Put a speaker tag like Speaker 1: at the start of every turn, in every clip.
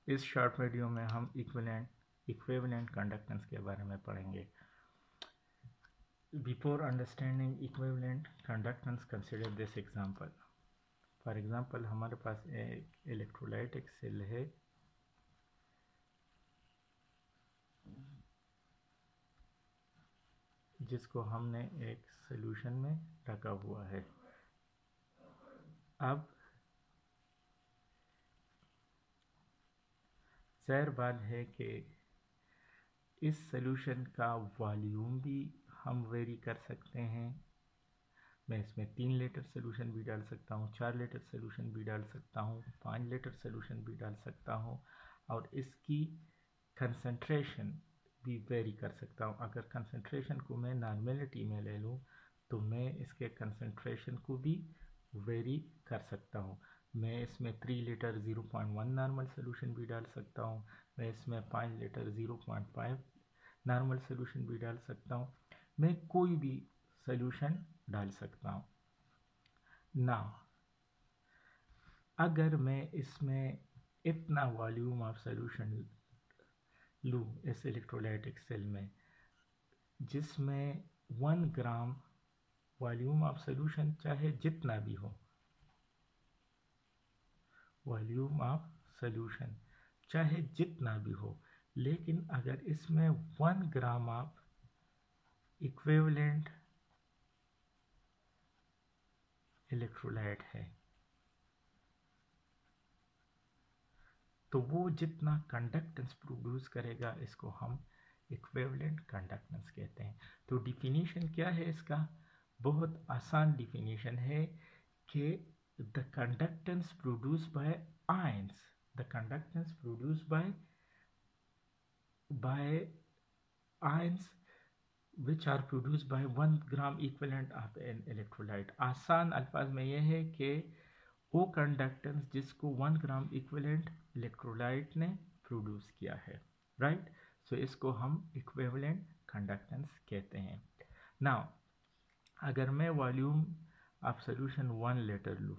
Speaker 1: इस short video में हम इक्विवेलेंट कंडक्टेंस के बारे में पढ़ेंगे। Before understanding equivalent conductance consider this example. For example हमारे पास एक इलेक्ट्रोलाइटिक सेल है जिसको हमने एक सॉल्यूशन में रखा हुआ है। अब ज़ाहिर बात है कि इस सॉल्यूशन का वॉल्यूम भी हम वेरी कर सकते हैं। मैं इसमें 3 लीटर सॉल्यूशन भी डाल सकता हूँ, 4 लीटर सॉल्यूशन भी डाल सकता हूँ, 5 लीटर सॉल्यूशन भी डाल सकता हूँ और इसकी कंसंट्रेशन भी वेरी कर सकता हूँ। अगर कंसंट्रेशन को मैं नॉर्मेलिटी में ले लूँ तो मैं इसके कंसंट्रेशन को भी वेरी कर सकता हूँ। मैं इसमें 3 लीटर 0.1 नॉर्मल सॉल्यूशन भी डाल सकता हूँ, मैं इसमें 5 लीटर 0.5 नॉर्मल सॉल्यूशन भी डाल सकता हूँ, मैं कोई भी सॉल्यूशन डाल सकता हूँ। ना अगर मैं इसमें इतना वॉल्यूम ऑफ सॉल्यूशन लूँ इस इलेक्ट्रोलाइटिक सेल में जिसमें 1 ग्राम वॉल्यूम ऑफ सॉल्यूशन चाहे जितना भी हो, वॉल्यूम ऑफ सॉल्यूशन चाहे जितना भी हो, लेकिन अगर इसमें 1 ग्राम ऑफ इक्विवेलेंट इलेक्ट्रोलाइट है तो वो जितना कंडक्टेंस प्रोड्यूस करेगा इसको हम इक्विवेलेंट कंडक्टेंस कहते हैं। तो डिफिनीशन क्या है इसका? बहुत आसान डिफिनीशन है कि the conductance produce by ions, the conductance produce by ions which are produced by 1 gram equivalent of an electrolyte। आसान अल्फाज में यह है कि वो कंडक्टेंस जिसको 1 ग्राम इक्विवेलेंट इलेक्ट्रोलाइट ने प्रोड्यूस किया है, राइट। सो इसको हम इक्विवेलेंट कंडक्टेंस कहते हैं। नाउ अगर मैं वॉल्यूम ऑफ सॉल्यूशन 1 लीटर लूँ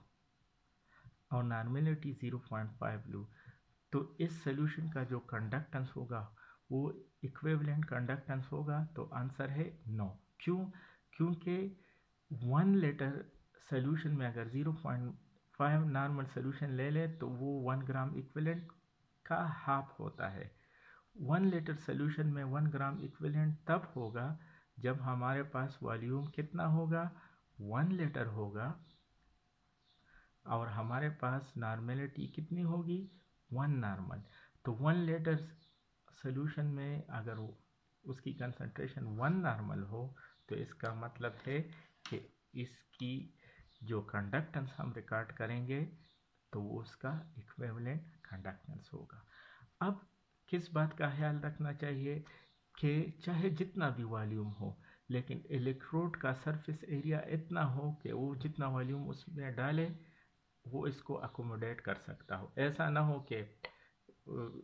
Speaker 1: और नॉर्मेलिटी 0.5 लूँ तो इस सॉल्यूशन का जो कंडक्टेंस होगा वो इक्विवेलेंट कंडक्टेंस होगा। तो आंसर है नो। क्यों? क्योंकि 1 लीटर सॉल्यूशन में अगर 0.5 नॉर्मल सॉल्यूशन ले ले तो वो 1 ग्राम इक्विवेलेंट का हाफ होता है। 1 लीटर सॉल्यूशन में 1 ग्राम इक्विवेलेंट तब होगा जब हमारे पास वॉल्यूम कितना होगा, 1 लीटर होगा और हमारे पास नॉर्मेलिटी कितनी होगी, 1 नॉर्मल। तो 1 लीटर सॉल्यूशन में अगर उसकी कंसंट्रेशन 1 नॉर्मल हो तो इसका मतलब है कि इसकी जो कंडक्टेंस हम रिकॉर्ड करेंगे तो वो उसका इक्विवेलेंट कंडक्टेंस होगा। अब किस बात का ख्याल रखना चाहिए कि चाहे जितना भी वॉल्यूम हो लेकिन इलेक्ट्रोड का सरफेस एरिया इतना हो कि वो जितना वॉल्यूम उसमें डाले वो इसको अकोमोडेट कर सकता हो। ऐसा ना हो कि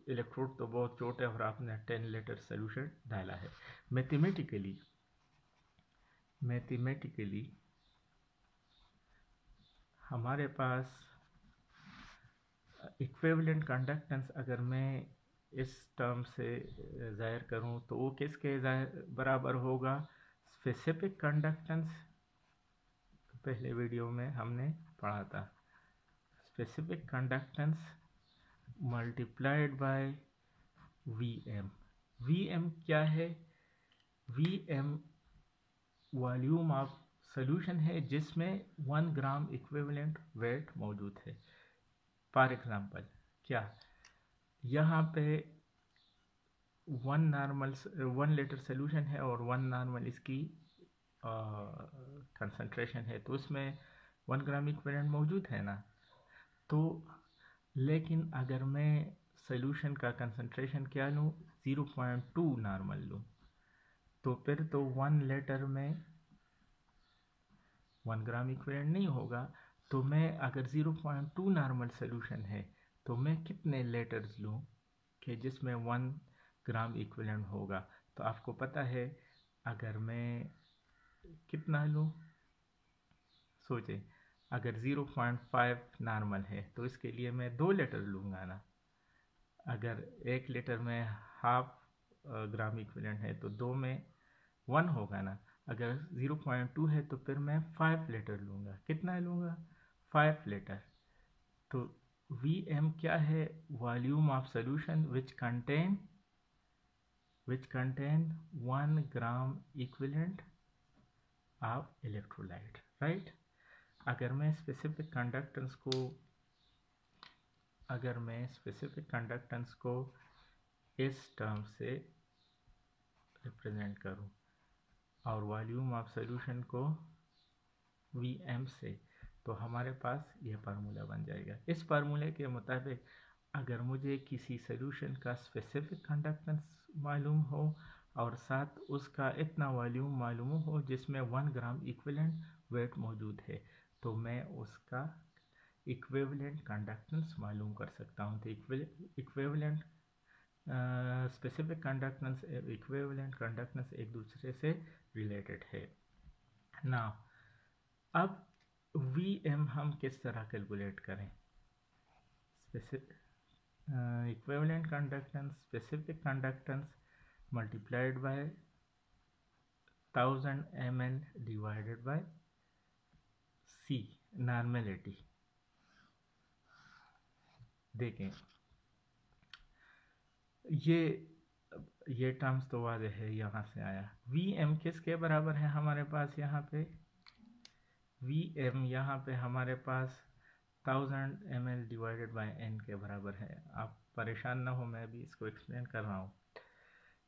Speaker 1: इलेक्ट्रोड तो बहुत छोटे और आपने 10 लीटर सोल्यूशन डाला है। मैथमेटिकली हमारे पास इक्विवेलेंट कंडक्टेंस अगर मैं इस टर्म से ज़ाहिर करूं तो वो किसके बराबर होगा, स्पेसिफिक कंडक्टेंस। पहले वीडियो में हमने पढ़ा था specific conductance multiplied by Vm। Vm क्या है? Vm वॉल्यूम ऑफ सॉल्यूशन है जिसमें 1 ग्राम इक्विवेलेंट वेट मौजूद है। फॉर एग्जांपल क्या यहाँ पे 1 लीटर सॉल्यूशन है और 1 नॉर्मल इसकी कंसंट्रेशन है तो उसमें 1 ग्राम इक्विवेलेंट मौजूद है ना। तो लेकिन अगर मैं सॉल्यूशन का कंसंट्रेशन क्या लूँ, 0.2 नॉर्मल लूँ तो फिर तो 1 लीटर में 1 ग्राम इक्विवेलेंट नहीं होगा। तो मैं अगर 0.2 नॉर्मल सॉल्यूशन है तो मैं कितने लीटर्स लूँ कि जिसमें 1 ग्राम इक्विवेलेंट होगा। तो आपको पता है अगर मैं कितना लूँ, सोचें अगर 0.5 नॉर्मल है तो इसके लिए मैं 2 लीटर लूँगा ना। अगर 1 लीटर में हाफ ग्राम इक्विवेलेंट है तो 2 में 1 होगा ना। अगर 0.2 है तो फिर मैं 5 लीटर लूँगा। कितना लूँगा? 5 लीटर। तो Vm क्या है? Volume of solution which contain 1 gram equivalent of electrolyte, right. अगर मैं स्पेसिफिक कंडक्टेंस को इस टर्म से रिप्रेजेंट करूं और वॉल्यूम ऑफ सॉल्यूशन को Vm से, तो हमारे पास यह फार्मूला बन जाएगा। इस फार्मूले के मुताबिक अगर मुझे किसी सॉल्यूशन का स्पेसिफिक कंडक्टेंस मालूम हो और साथ उसका इतना वॉल्यूम मालूम हो जिसमें 1 ग्राम इक्विवेलेंट वेट मौजूद है, तो मैं उसका इक्विवेलेंट कंडक्टेंस मालूम कर सकता हूँ। तो equivalent specific conductance, equivalent conductance एक दूसरे से रिलेटेड है ना। अब Vm हम किस तरह कैलकुलेट करें? Equivalent conductance, specific conductance multiplied by 1000 ml divided by C, normality. देखें ये टर्म्स तो वाज़ेह है, यहाँ से आया। Vm किसके बराबर है हमारे पास? यहाँ पे Vm यहाँ पे हमारे पास 1000 ml डिवाइडेड बाय n के बराबर है। आप परेशान ना हो, मैं भी इसको एक्सप्लेन कर रहा हूँ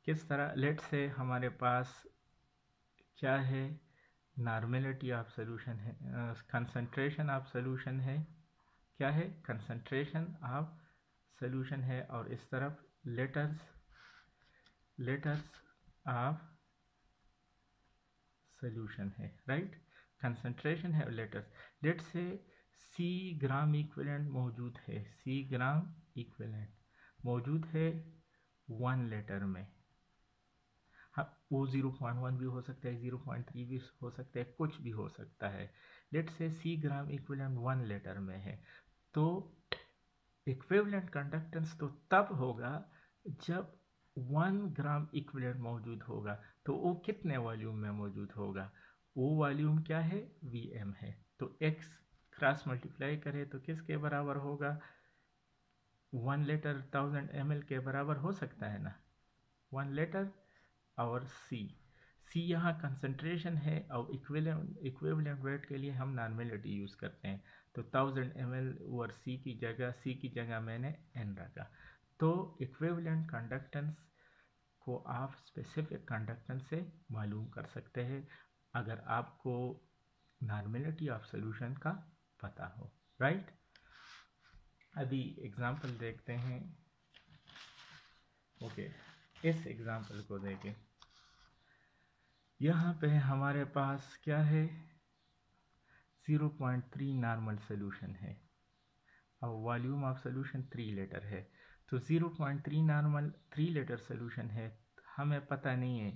Speaker 1: किस तरह। लेट से हमारे पास क्या है? नॉर्मेलिटी ऑफ सोल्यूशन है, कंसंट्रेशन ऑफ सोल्यूशन है। क्या है? कंसंट्रेशन ऑफ सोल्यूशन है। और इस तरफ लेटर्स ऑफ सोल्यूशन है, राइट। कंसंट्रेशन है और लेट से C ग्राम इक्विवेलेंट मौजूद है। C ग्राम इक्विवेलेंट मौजूद है 1 लीटर में। हाँ, वो 0.1 भी हो सकता है, 0.3 भी हो सकता है, कुछ भी हो सकता है। लेट से C ग्राम इक्विवेलेंट 1 लीटर में है। तो इक्विवेलेंट कंडक्टेंस तो तब होगा जब 1 ग्राम इक्विवेलेंट मौजूद होगा। तो वो कितने वॉल्यूम में मौजूद होगा? वो वॉल्यूम क्या है? Vm है। तो x क्रॉस मल्टीप्लाई करें तो किसके बराबर होगा? 1 लीटर 1000 ml के बराबर हो सकता है ना, 1 लीटर। और C यहाँ कंसंट्रेशन है और इक्विवेलेंट वेट के लिए हम नॉर्मेलिटी यूज़ करते हैं। तो 1000 ml और C की जगह मैंने n रखा। तो इक्विवेलेंट कंडक्टेंस को आप स्पेसिफिक कंडक्टेंस से मालूम कर सकते हैं अगर आपको नॉर्मेलिटी ऑफ सॉल्यूशन का पता हो, राइट। अभी एग्जांपल देखते हैं। ओके, इस एग्जांपल को देखें। यहाँ पे हमारे पास क्या है? 0.3 नॉर्मल सोल्यूशन है और वॉल्यूम ऑफ सोल्यूशन 3 लीटर है। तो 0.3 नॉर्मल 3 लीटर सोल्यूशन है। हमें पता नहीं है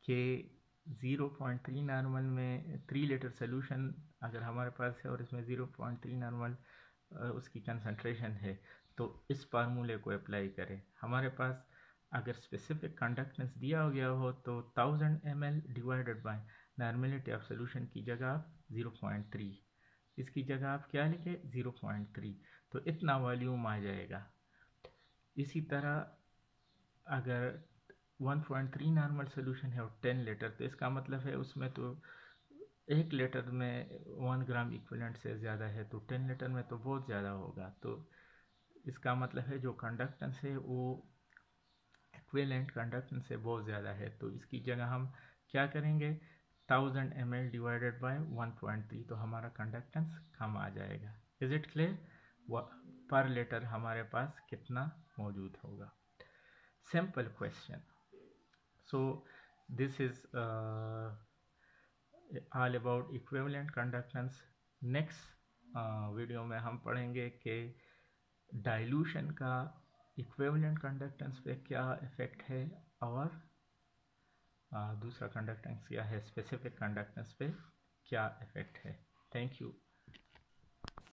Speaker 1: कि 0.3 नॉर्मल में 3 लीटर सोल्यूशन अगर हमारे पास है और इसमें 0.3 नॉर्मल उसकी कंसंट्रेशन है, तो इस फार्मूले को अप्लाई करें। हमारे पास अगर स्पेसिफिक कंडक्टेंस दिया गया हो तो 1000 ml divided by normality of solution की जगह आप 0.3, इसकी जगह आप क्या लिखे? 0.3। तो इतना वॉल्यूम आ जाएगा। इसी तरह अगर 1.3 नॉर्मल सोल्यूशन है और 10 लीटर, तो इसका मतलब है उसमें तो 1 लीटर में 1 ग्राम इक्विवेलेंट से ज़्यादा है, तो 10 लीटर में तो बहुत ज़्यादा होगा। तो इसका मतलब है जो कंडक्टेंस है वो इक्विवेलेंट कंडक्टेंस से बहुत ज़्यादा है। तो इसकी जगह हम क्या करेंगे? 1000 ml डिवाइडेड बाय 1.3, तो हमारा कंडक्टेंस कम आ जाएगा। Is it clear? पर लीटर हमारे पास कितना मौजूद होगा? Simple question. So this is all about equivalent conductance. Next video में हम पढ़ेंगे कि डाइल्यूशन का इक्विवेलेंट कंडक्टेंस पे क्या इफ़ेक्ट है और दूसरा कंडक्टेंस क्या है, स्पेसिफिक कंडक्टेंस पे क्या इफ़ेक्ट है। Thank you.